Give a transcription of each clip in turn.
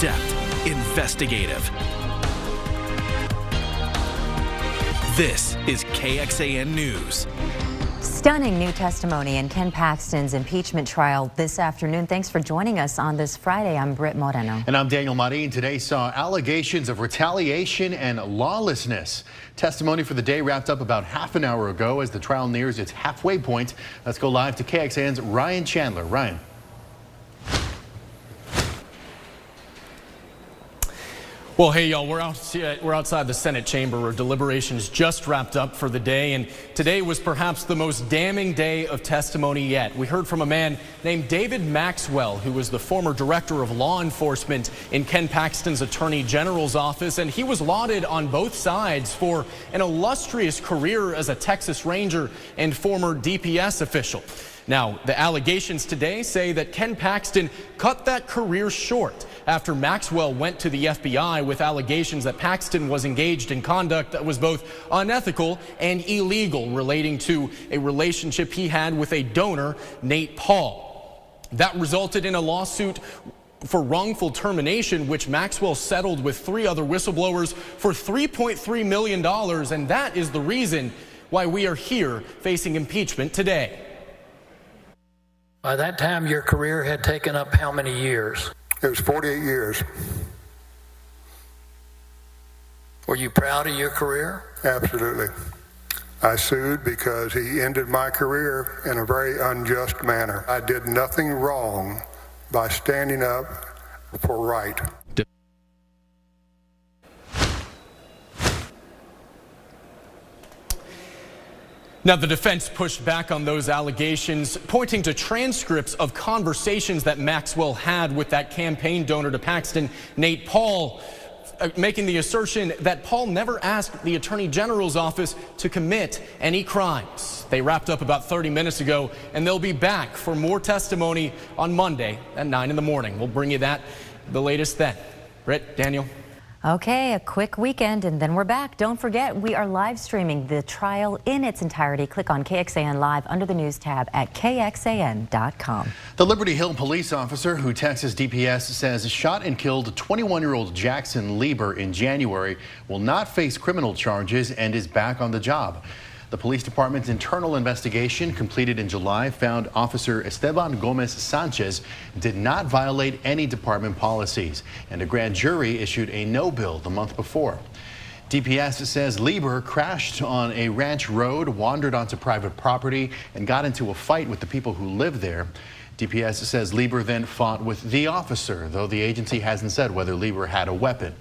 in-depth, investigative. This is KXAN News. Stunning new testimony in Ken Paxton's impeachment trial this afternoon. Thanks for joining us on this Friday. I'm Britt Moreno. And I'm Daniel Marin. Today saw allegations of retaliation and lawlessness. Testimony for the day wrapped up about half an hour ago as the trial nears its halfway point. Let's go live to KXAN's Ryan Chandler. Ryan. Well, hey, y'all, we're outside the Senate chamber where deliberations just wrapped up for the day, and today was perhaps the most damning day of testimony yet. We heard from a man named David Maxwell, who was the former director of law enforcement in Ken Paxton's Attorney General's office, and he was lauded on both sides for an illustrious career as a Texas Ranger and former DPS official. Now, the allegations today say that Ken Paxton cut that career short after Maxwell went to the FBI with allegations that Paxton was engaged in conduct that was both unethical and illegal relating to a relationship he had with a donor, Nate Paul. That resulted in a lawsuit for wrongful termination, which Maxwell settled with 3 other whistleblowers for $3.3 million, and that is the reason why we are here facing impeachment today. By that time, your career had taken up how many years? It was 48 years. Were you proud of your career? Absolutely. I sued because he ended my career in a very unjust manner. I did nothing wrong by standing up for right. Now, the defense pushed back on those allegations, pointing to transcripts of conversations that Maxwell had with that campaign donor to Paxton, Nate Paul, making the assertion that Paul never asked the Attorney General's office to commit any crimes. They wrapped up about 30 minutes ago, and they'll be back for more testimony on Monday at 9 in the morning. We'll bring you the latest then. Britt, Daniel. Okay, a quick weekend and then we're back. Don't forget, we are live streaming the trial in its entirety. Click on KXAN Live under the news tab at KXAN.com. The Liberty Hill police officer who Texas DPS says shot and killed 21-year-old Jackson Lieber in January will not face criminal charges and is back on the job. The police department's internal investigation completed in July found Officer Esteban Gomez Sanchez did not violate any department policies, and a grand jury issued a no bill the month before. DPS says Lieber crashed on a ranch road, wandered onto private property, and got into a fight with the people who live there. DPS says Lieber then fought with the officer, though the agency hasn't said whether Lieber had a weapon.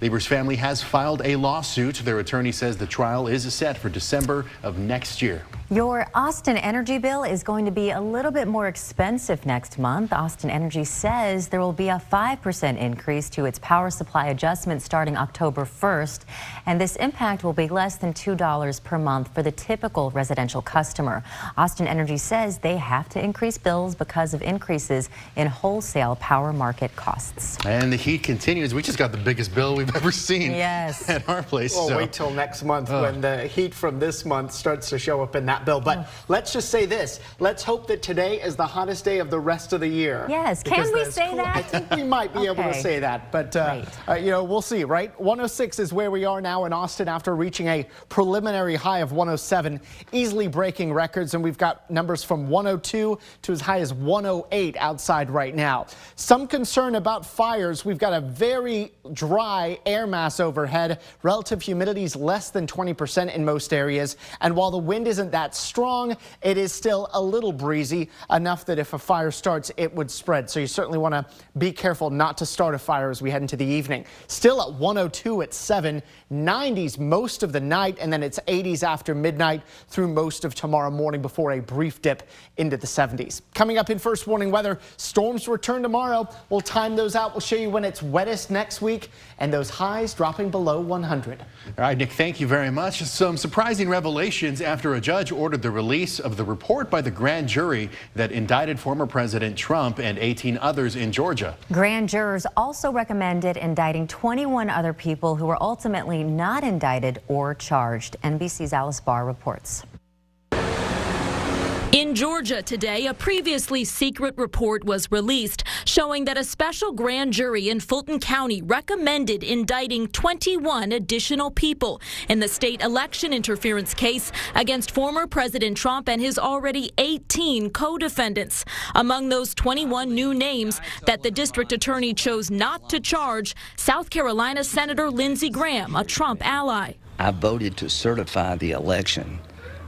Lieber's family has filed a lawsuit. Their attorney says the trial is set for December of next year. Your Austin Energy bill is going to be a little bit more expensive next month. Austin Energy says there will be a 5% increase to its power supply adjustment starting October 1st, and this impact will be less than $2 per month for the typical residential customer. Austin Energy says they have to increase bills because of increases in wholesale power market costs. And the heat continues. We just got the biggest bill we've ever seen at our place. Well, wait till next month when the heat from this month starts to show up in that bill. But let's just say this. Let's hope that today is the hottest day of the rest of the year. Yes. Can we say that? I think we might be able to say that. But, you know, we'll see, right? 106 is where we are now in Austin after reaching a preliminary high of 107, easily breaking records. And we've got numbers from 102 to as high as 108 outside right now. Some concern about fires. We've got a very dry air mass overhead. Relative humidity is less than 20% in most areas. And while the wind isn't that strong, it is still a little breezy, enough that if a fire starts, it would spread. So you certainly want to be careful not to start a fire as we head into the evening. Still at 102 at 7, 90s most of the night, and then it's 80s after midnight through most of tomorrow morning before a brief dip into the 70s. Coming up in first warning weather, storms return tomorrow. We'll time those out. We'll show you when it's wettest next week, and those highs dropping below 100. All right, Nick, thank you very much. Some surprising revelations after a judge ordered the release of the report by the grand jury that indicted former President Trump and 18 others in Georgia. Grand jurors also recommended indicting 21 other people who were ultimately not indicted or charged. NBC's Alice Barr reports. In Georgia today, a previously secret report was released showing that a special grand jury in Fulton County recommended indicting 21 additional people in the state election interference case against former President Trump and his already 18 co-defendants. Among those 21 new names that the district attorney chose not to charge, South Carolina Senator Lindsey Graham, a Trump ally. I voted to certify the election.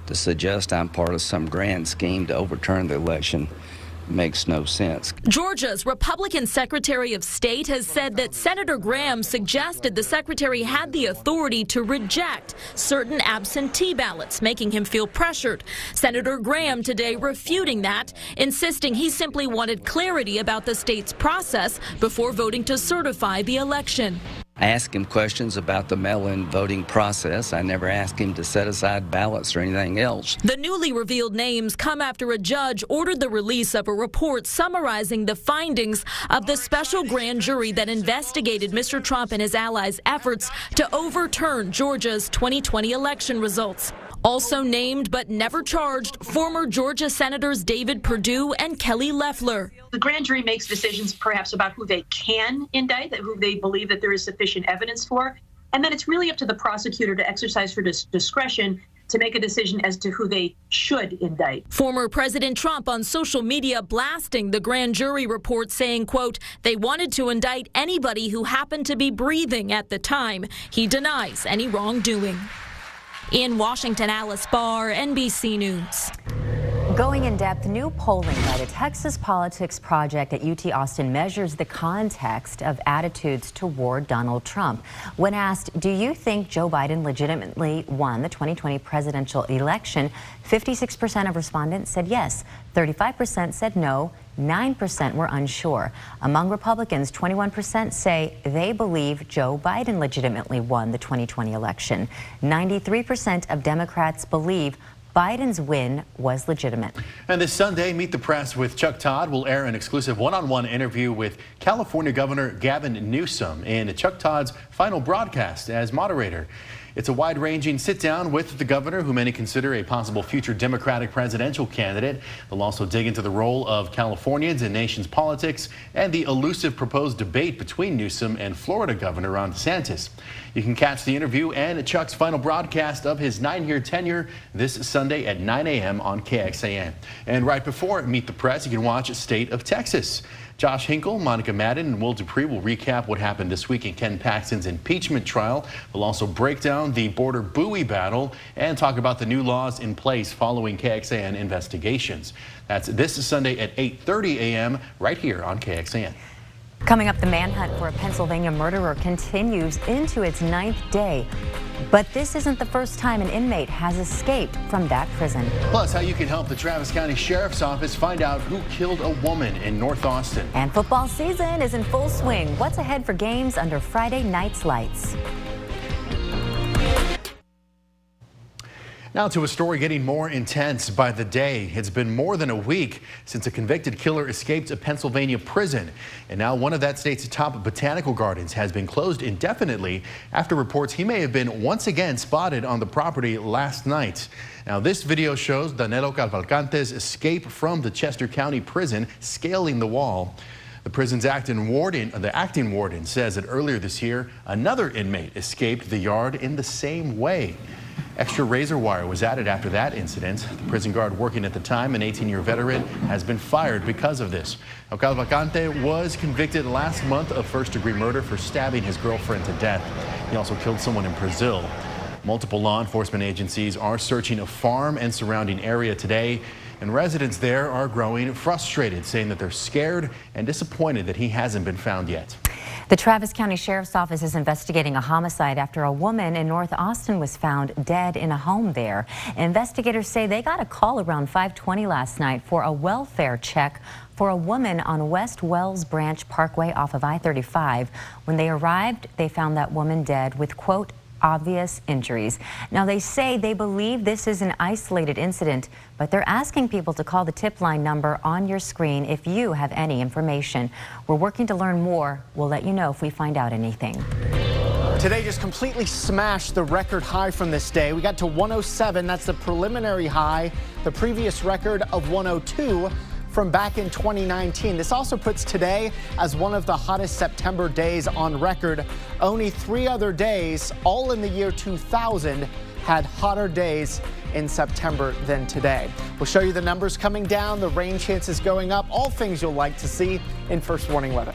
To suggest I'm part of some grand scheme to overturn the election makes no sense. Georgia's Republican Secretary of State has said that Senator Graham suggested the secretary had the authority to reject certain absentee ballots, making him feel pressured. Senator Graham today refuting that, insisting he simply wanted clarity about the state's process before voting to certify the election. I asked him questions about the mail-in voting process. I never asked him to set aside ballots or anything else. The newly revealed names come after a judge ordered the release of a report summarizing the findings of the special grand jury that investigated Mr. Trump and his allies' efforts to overturn Georgia's 2020 election results. Also named but never charged, former Georgia Senators David Perdue and Kelly Loeffler. The grand jury makes decisions perhaps about who they can indict, who they believe that there is sufficient evidence for, and then it's really up to the prosecutor to exercise her discretion to make a decision as to who they should indict. Former President Trump on social media blasting the grand jury report, saying, quote, they wanted to indict anybody who happened to be breathing at the time. He denies any wrongdoing. In Washington, Alice Barr, NBC News. Going in depth, new polling by the Texas Politics Project at UT Austin measures the context of attitudes toward Donald Trump. When asked, do you think Joe Biden legitimately won the 2020 presidential election, 56% of respondents said yes, 35% said no, 9% were unsure. Among Republicans, 21% say they believe Joe Biden legitimately won the 2020 election. 93% of Democrats believe Biden's win was legitimate. And this Sunday, Meet the Press with Chuck Todd will air an exclusive one-on-one interview with California Governor Gavin Newsom in Chuck Todd's final broadcast as moderator. It's a wide-ranging sit-down with the governor, who many consider a possible future Democratic presidential candidate. They'll also dig into the role of Californians in nation's politics and the elusive proposed debate between Newsom and Florida Governor Ron DeSantis. You can catch the interview and Chuck's final broadcast of his 9-year tenure this Sunday at 9 a.m. on KXAN. And right before Meet the Press, you can watch State of Texas. Josh Hinkle, Monica Madden, and Will Dupree will recap what happened this week in Ken Paxton's impeachment trial. They'll also break down the border buoy battle and talk about the new laws in place following KXAN investigations. That's this Sunday at 8:30 a.m. right here on KXAN. Coming up, the manhunt for a Pennsylvania murderer continues into its 9th day. But this isn't the first time an inmate has escaped from that prison. Plus, how you can help the Travis County Sheriff's Office find out who killed a woman in North Austin. And football season is in full swing. What's ahead for games under Friday night's lights? Now to a story getting more intense by the day. It's been more than a week since a convicted killer escaped a Pennsylvania prison. And now one of that state's top botanical gardens has been closed indefinitely after reports he may have been once again spotted on the property last night. Now this video shows Danilo Cavalcante's escape from the Chester County prison, scaling the wall. The prison's acting warden says that earlier this year, another inmate escaped the yard in the same way. Extra razor wire was added after that incident. The prison guard working at the time, an 18-year veteran, has been fired because of this. Now, Cavalcante was convicted last month of first-degree murder for stabbing his girlfriend to death. He also killed someone in Brazil. Multiple law enforcement agencies are searching a farm and surrounding area today, and residents there are growing frustrated, saying that they're scared and disappointed that he hasn't been found yet. The Travis County Sheriff's Office is investigating a homicide after a woman in North Austin was found dead in a home there. Investigators say they got a call around 5:20 last night for a welfare check for a woman on West Wells Branch Parkway off of I-35. When they arrived, they found that woman dead with, quote, obvious injuries. Now, they say they believe this is an isolated incident, but they're asking people to call the tip line number on your screen if you have any information. We're working to learn more. We'll let you know if we find out anything. Today just completely smashed the record high from this day. We got to 107. That's the preliminary high. The previous record of 102 from back in 2019. This also puts today as one of the hottest September days on record. Only 3 other days, all in the year 2000, had hotter days in September than today. We'll show you the numbers coming down, the rain chances going up, all things you'll like to see in First Warning Weather.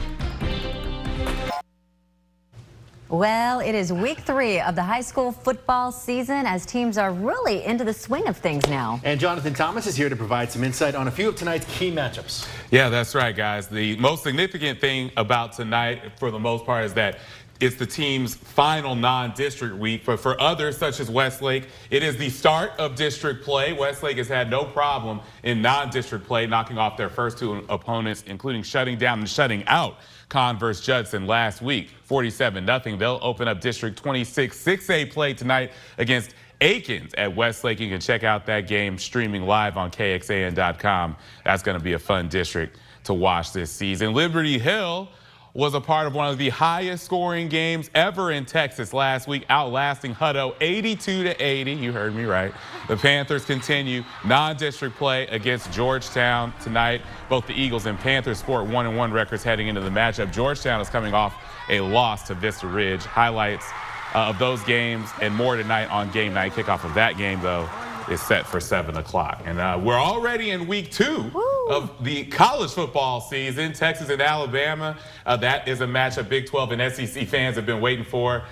Well, it is week 3 of the high school football season as teams are really into the swing of things now. And Jonathan Thomas is here to provide some insight on a few of tonight's key matchups. Yeah, that's right, guys. The most significant thing about tonight, for the most part, is that it's the team's final non-district week, but for others, such as Westlake, it is the start of district play. Westlake has had no problem in non-district play, knocking off their first 2 opponents, including shutting down and shutting out Converse Judson last week, 47-0. They'll open up District 26 6A play tonight against Aikens at Westlake. You can check out that game streaming live on KXAN.com. That's going to be a fun district to watch this season. Liberty Hill was a part of one of the highest scoring games ever in Texas last week, outlasting Hutto 82-80. You heard me right. The Panthers continue non-district play against Georgetown tonight. Both the Eagles and Panthers sport 1-1 records heading into the matchup. Georgetown is coming off a loss to Vista Ridge. Highlights of those games and more tonight on game night. Kickoff of that game, though, is set for 7 o'clock. And we're already in week 2 of the college football season. Texas and Alabama, that is a matchup Big 12 and SEC fans have been waiting for.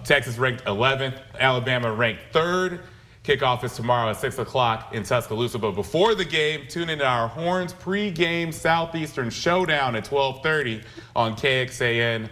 Texas ranked 11th, Alabama ranked 3rd. Kickoff is tomorrow at 6 o'clock in Tuscaloosa. But before the game, tune into our Horns pregame Southeastern Showdown at 12:30 on KXAN.com.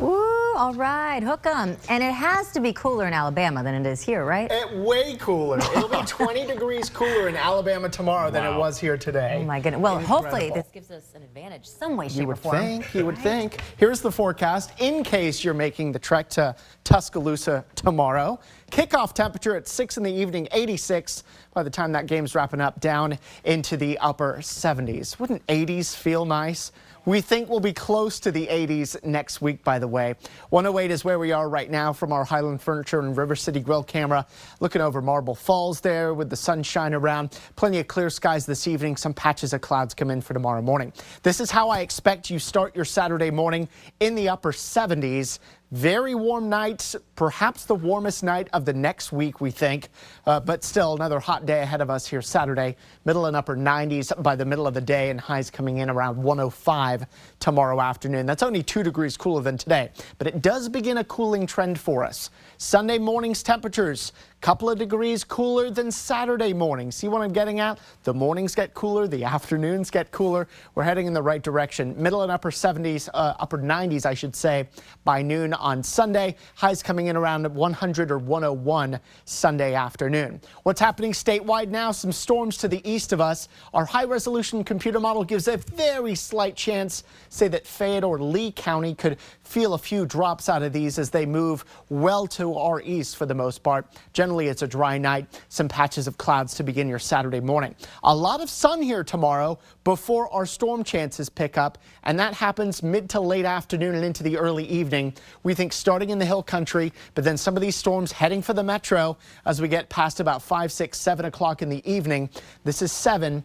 Ooh, all right, hook 'em. And it has to be cooler in Alabama than it is here, right? Way cooler. It'll be 20 degrees cooler in Alabama tomorrow than it was here today. Oh my goodness. Well, hopefully this gives us an advantage some way, shape, or form. You would think. Here's the forecast in case you're making the trek to Tuscaloosa tomorrow. Kickoff temperature at 6 in the evening, 86. By the time that game's wrapping up, down into the upper 70s. Wouldn't 80s feel nice? We think we'll be close to the 80s next week, by the way. 108 is where we are right now from our Highland Furniture and River City Grill camera. Looking over Marble Falls there with the sunshine around. Plenty of clear skies this evening. Some patches of clouds come in for tomorrow morning. This is how I expect you start your Saturday morning in the upper 70s. Very warm nights, perhaps the warmest night of the next week, we think. But still another hot day ahead of us here Saturday. Middle and upper 90s by the middle of the day, and highs coming in around 105 tomorrow afternoon. That's only 2 degrees cooler than today, but it does begin a cooling trend for us. Sunday morning's temperatures, couple of degrees cooler than Saturday morning. See what I'm getting at? The mornings get cooler, the afternoons get cooler. We're heading in the right direction. Middle and upper 70s, upper 90s, I should say, by noon on Sunday. Highs coming in around 100 or 101 Sunday afternoon. What's happening statewide now? Some storms to the east of us. Our high-resolution computer model gives a very slight chance, say that Fayette or Lee County could feel a few drops out of these as they move well to our east for the most part. Generally, it's a dry night. Some patches of clouds to begin your Saturday morning. A lot of sun here tomorrow before our storm chances pick up, and that happens mid to late afternoon and into the early evening. We think starting in the hill country, but then some of these storms heading for the metro as we get past about 5, 6, 7 o'clock in the evening. This is 7.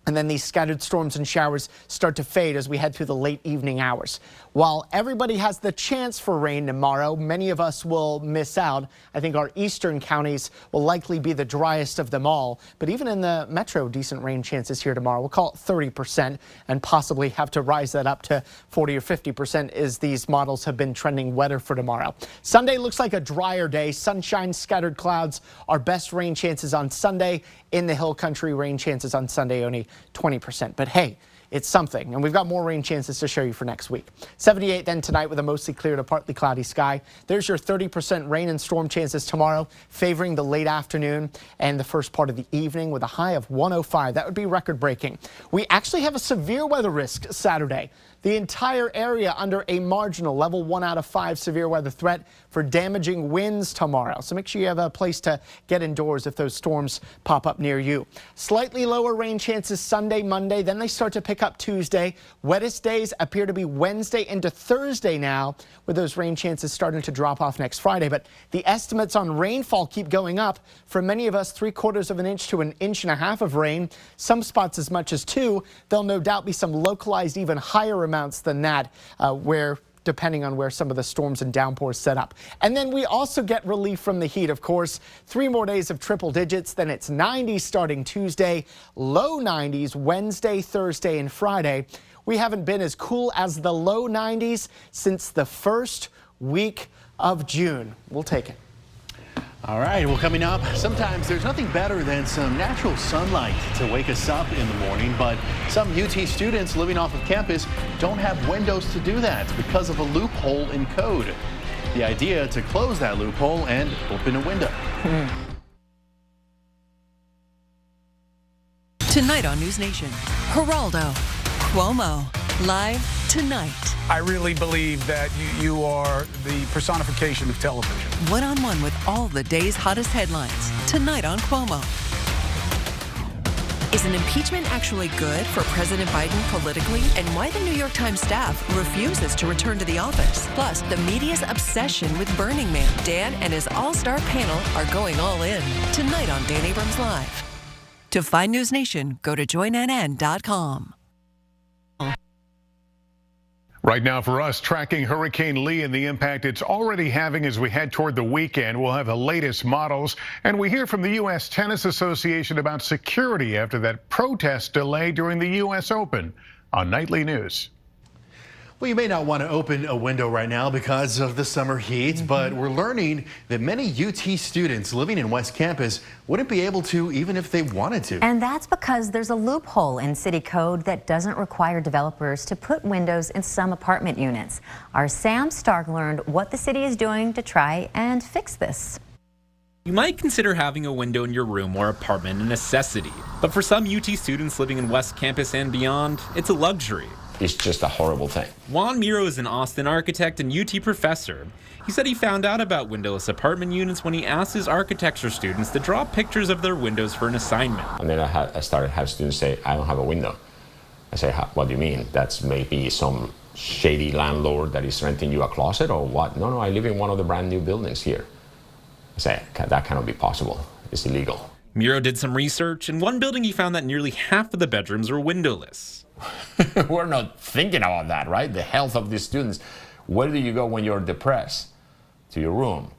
And then these scattered storms and showers start to fade as we head through the late evening hours. While everybody has the chance for rain tomorrow, many of us will miss out. I think our eastern counties will likely be the driest of them all. But even in the metro, decent rain chances here tomorrow. We'll call it 30% and possibly have to rise that up to 40 or 50% as these models have been trending wetter for tomorrow. Sunday looks like a drier day. Sunshine, scattered clouds. Our best rain chances on Sunday. In the hill country, rain chances on Sunday only 20%. But hey, it's something, and we've got more rain chances to show you for next week. 78 then tonight with a mostly clear to partly cloudy sky. There's your 30% rain and storm chances tomorrow, favoring the late afternoon and the first part of the evening with a high of 105. That would be record breaking. We actually have a severe weather risk Saturday. The entire area under a marginal level 1 out of 5 severe weather threat for damaging winds tomorrow. So make sure you have a place to get indoors if those storms pop up near you. Slightly lower rain chances Sunday, Monday. Then they start to pick up up Tuesday. Wettest days appear to be Wednesday into Thursday now, with those rain chances starting to drop off next Friday. But the estimates on rainfall keep going up. For many of us, 3/4 of an inch to 1.5 inches of rain. Some spots as much as 2. There'll no doubt be some localized, even higher amounts than that, depending on where some of the storms and downpours set up. And then we also get relief from the heat, of course. 3 more days of triple digits, then it's 90s starting Tuesday, low 90s Wednesday, Thursday, and Friday. We haven't been as cool as the low 90s since the first week of June. We'll take it. All right, well, coming up, sometimes there's nothing better than some natural sunlight to wake us up in the morning, but some UT students living off of campus don't have windows to do that because of a loophole in code. The idea to close that loophole and open a window. Tonight on News Nation, Geraldo, Cuomo, live tonight. I really believe that you are the personification of television. One-on-one with all the day's hottest headlines. Tonight on Cuomo. Is an impeachment actually good for President Biden politically? And why the New York Times staff refuses to return to the office? Plus, the media's obsession with Burning Man. Dan and his all-star panel are going all in. Tonight on Dan Abrams Live. To find News Nation, go to joinnn.com. Right now for us, tracking Hurricane Lee and the impact it's already having as we head toward the weekend. We'll have the latest models, and we hear from the U.S. Tennis Association about security after that protest delay during the U.S. Open on Nightly News. Well, you may not want to open a window right now because of the summer heat, but we're learning that many UT students living in West Campus wouldn't be able to even if they wanted to. And that's because there's a loophole in city code that doesn't require developers to put windows in some apartment units. Our Sam Stark learned what the city is doing to try and fix this. You might consider having a window in your room or apartment a necessity, but for some UT students living in West Campus and beyond, it's a luxury. It's just a horrible thing. Juan Miro is an Austin architect and UT professor. He said he found out about windowless apartment units when he asked his architecture students to draw pictures of their windows for an assignment. And then I started to have students say, I don't have a window. I say, what do you mean? That's maybe some shady landlord that is renting you a closet or what? No, I live in one of the brand new buildings here. I say, that cannot be possible. It's illegal. Miro did some research. In one building, he found that nearly half of the bedrooms were windowless. We're not thinking about that, right? The health of the students. Where do you go when you're depressed? To your room.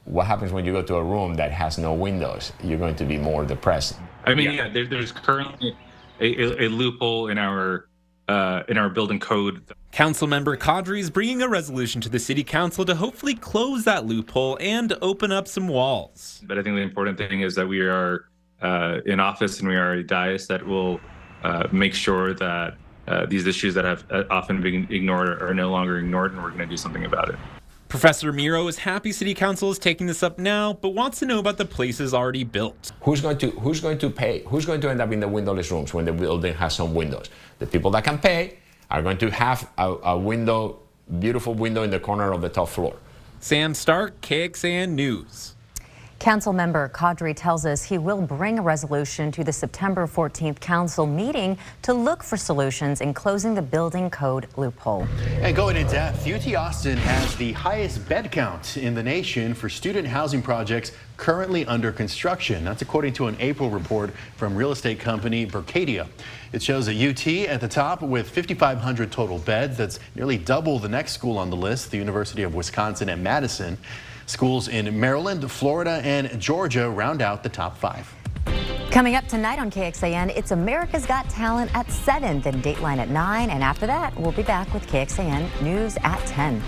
What happens when you go to a room that has no windows? You're going to be more depressed. I mean, there's currently a loophole in our building code. Councilmember Kadri is bringing a resolution to the city council to hopefully close that loophole and open up some walls. But I think the important thing is that we are in office and we are a dais that will make sure that these issues that have often been ignored are no longer ignored, and we're going to do something about it. Professor Miro is happy City Council is taking this up now, but wants to know about the places already built. Who's going to pay? Who's going to end up in the windowless rooms when the building has some windows? The people that can pay are going to have a window, beautiful window in the corner of the top floor. Sam Stark, KXAN News. Councilmember Kadri tells us he will bring a resolution to the September 14th council meeting to look for solutions in closing the building code loophole. And going in depth, UT Austin has the highest bed count in the nation for student housing projects currently under construction. That's according to an April report from real estate company Berkadia. It shows a UT at the top with 5,500 total beds. That's nearly double the next school on the list, the University of Wisconsin at Madison. Schools in Maryland, Florida, and Georgia round out the top 5. Coming up tonight on KXAN, it's America's Got Talent at 7, then Dateline at 9, and after that, we'll be back with KXAN News at 10.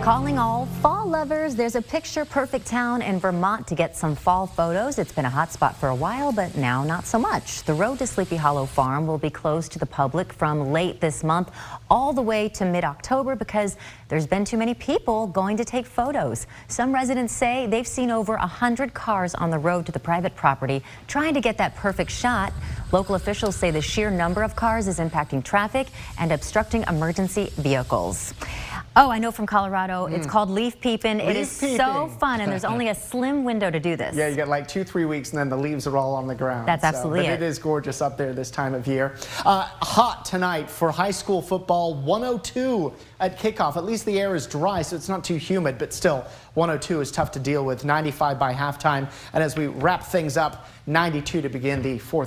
Calling all fall lovers, there's a picture-perfect town in Vermont to get some fall photos. It's been a hot spot for a while, but now not so much. The road to Sleepy Hollow Farm will be closed to the public from late this month all the way to mid-October because there's been too many people going to take photos. Some residents say they've seen over 100 cars on the road to the private property trying to get that perfect shot. Local officials say the sheer number of cars is impacting traffic and obstructing emergency vehicles. Oh, I know from Colorado. It's called leaf peeping. It is so fun, and there's only a slim window to do this. Yeah, you get like 2-3 weeks, and then the leaves are all on the ground. That's absolutely But it is gorgeous up there this time of year. Hot tonight for high school football, 102 at kickoff. At least the air is dry, so it's not too humid, but still, 102 is tough to deal with. 95 by halftime, and as we wrap things up, 92 to begin the fourth